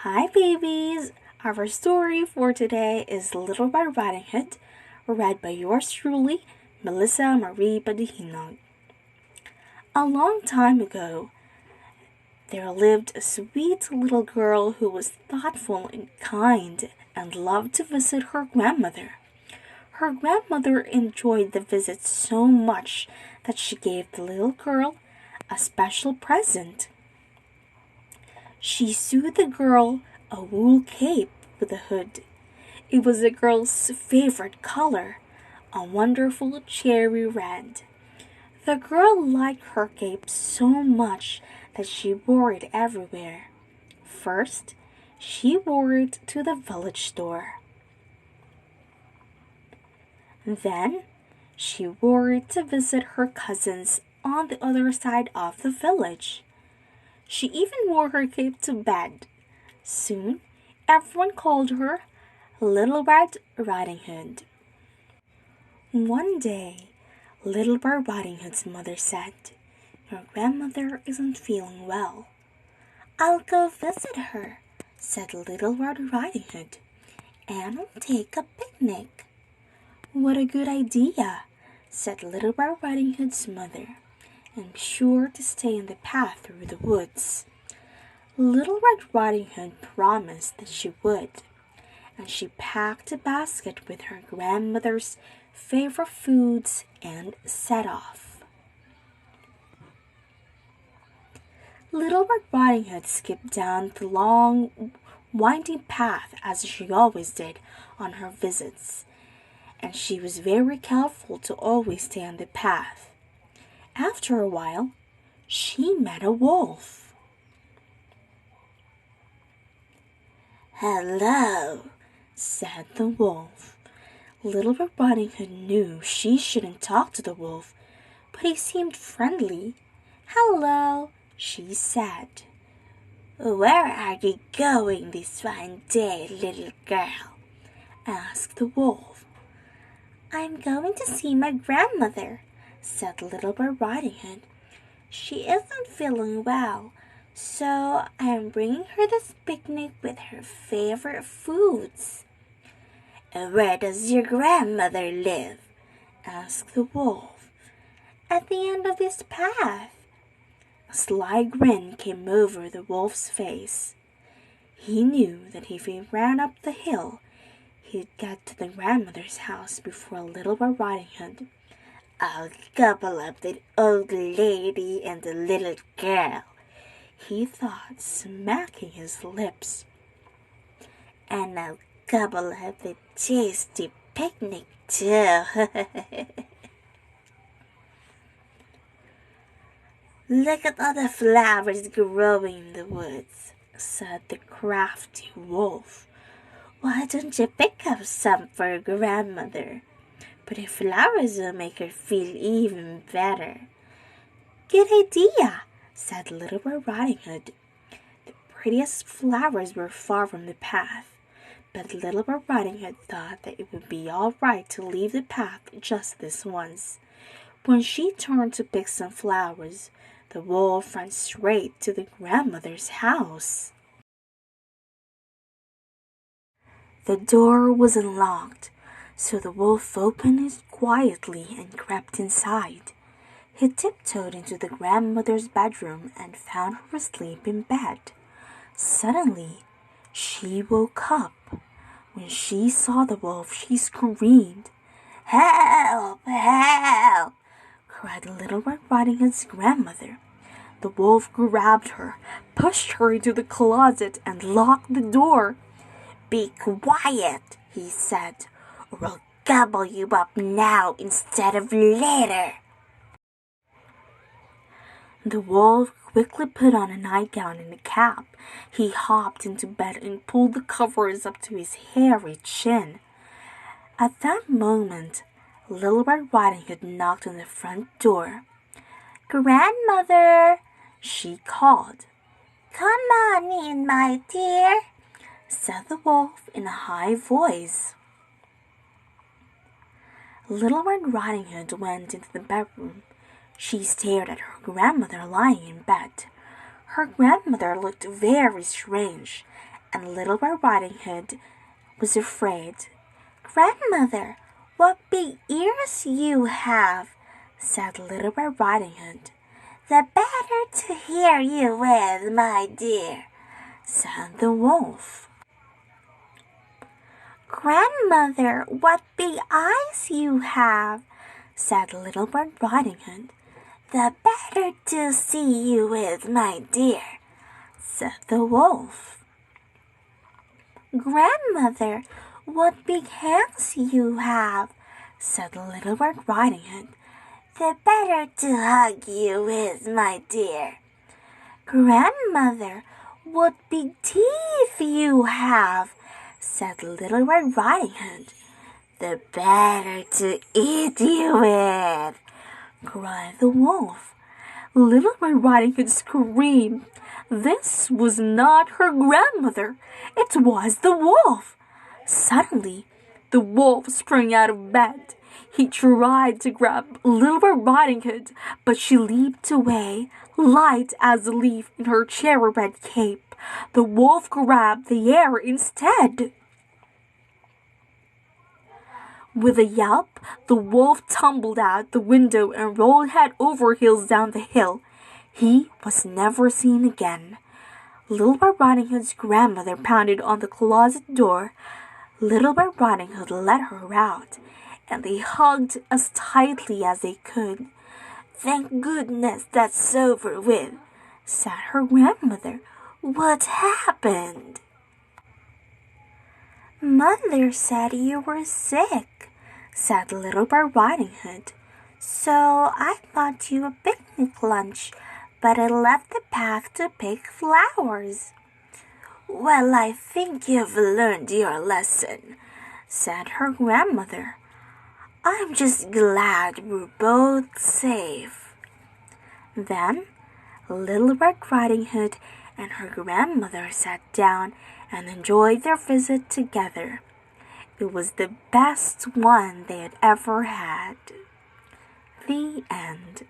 Hi, babies! Our story for today is Little Red Riding Hood, read by yours truly, Melissa Marie Badihinog. A long time ago, there lived a sweet little girl who was thoughtful and kind and loved to visit her grandmother. Her grandmother enjoyed the visit so much that she gave the little girl a special present. She sewed the girl a wool cape with a hood. It was the girl's favorite color, a wonderful cherry red. The girl liked her cape so much that she wore it everywhere. First, she wore it to the village store. Then, she wore it to visit her cousins on the other side of the village. She even wore her cape to bed. Soon, everyone called her Little Red Riding Hood. One day, Little Red Riding Hood's mother said, "Your grandmother isn't feeling well." "I'll go visit her," said Little Red Riding Hood, "and I'll take a picnic." "What a good idea," said Little Red Riding Hood's mother, "and be sure to stay in the path through the woods." Little Red Riding Hood promised that she would, and she packed a basket with her grandmother's favorite foods and set off. Little Red Riding Hood skipped down the long, winding path as she always did on her visits, and she was very careful to always stay on the path. After a while, she met a wolf. "Hello," said the wolf. Little Red Riding Hood knew she shouldn't talk to the wolf, but he seemed friendly. "Hello," she said. "Where are you going this fine day, little girl?" asked the wolf. "I'm going to see my grandmother," said Little Red Riding Hood. "She isn't feeling well, so I am bringing her this picnic with her favorite foods." "Where does your grandmother live?" asked the wolf. "At the end of this path." A sly grin came over the wolf's face. He knew that if he ran up the hill, he'd get to the grandmother's house before Little Red Riding Hood. "I'll gobble up the old lady and the little girl," he thought, smacking his lips. "And I'll gobble up the tasty picnic too." "Look at all the flowers growing in the woods," said the crafty wolf. "Why don't you pick up some for your grandmother? Pretty flowers will make her feel even better." "Good idea," said Little Red Riding Hood. The prettiest flowers were far from the path, but Little Red Riding Hood thought that it would be all right to leave the path just this once. When she turned to pick some flowers, the wolf ran straight to the grandmother's house. The door was unlocked, so the wolf opened it quietly and crept inside. He tiptoed into the grandmother's bedroom and found her asleep in bed. Suddenly, she woke up. When she saw the wolf, she screamed. "Help! Help!" cried Little Red Riding Hood's grandmother. The wolf grabbed her, pushed her into the closet, and locked the door. "Be quiet," he said, "or I'll gobble you up now instead of later." The wolf quickly put on a nightgown and a cap. He hopped into bed and pulled the covers up to his hairy chin. At that moment, Little Red Riding Hood knocked on the front door. "Grandmother," she called. "Come on in, my dear," said the wolf in a high voice. Little Red Riding Hood went into the bedroom. She stared at her grandmother lying in bed. Her grandmother looked very strange, and Little Red Riding Hood was afraid. "Grandmother, what big ears you have," said Little Red Riding Hood. "The better to hear you with, my dear," said the wolf. "Grandmother, what big eyes you have," said Little Red Riding Hood. "The better to see you with, my dear," said the wolf. "Grandmother, what big hands you have," said Little Red Riding Hood. "The better to hug you with, my dear." "Grandmother, what big teeth you have," said Little Red Riding Hood. "The better to eat you with," cried the wolf. Little Red Riding Hood screamed. This was not her grandmother. It was the wolf. Suddenly, the wolf sprang out of bed. He tried to grab Little Red Riding Hood, but she leaped away, light as a leaf in her cherry red cape. The wolf grabbed the air instead. With a yelp, the wolf tumbled out the window and rolled head over heels down the hill. He was never seen again. Little Red Riding Hood's grandmother pounded on the closet door. Little Red Riding Hood let her out, and they hugged as tightly as they could. "Thank goodness that's over with," said her grandmother. "What happened?" "Mother said you were sick," said Little Red Riding Hood. "So I bought you a picnic lunch, but I left the path to pick flowers." "Well, I think you've learned your lesson," said her grandmother. "I'm just glad we're both safe." Then Little Red Riding Hood and her grandmother sat down and enjoyed their visit together. It was the best one they had ever had. The end.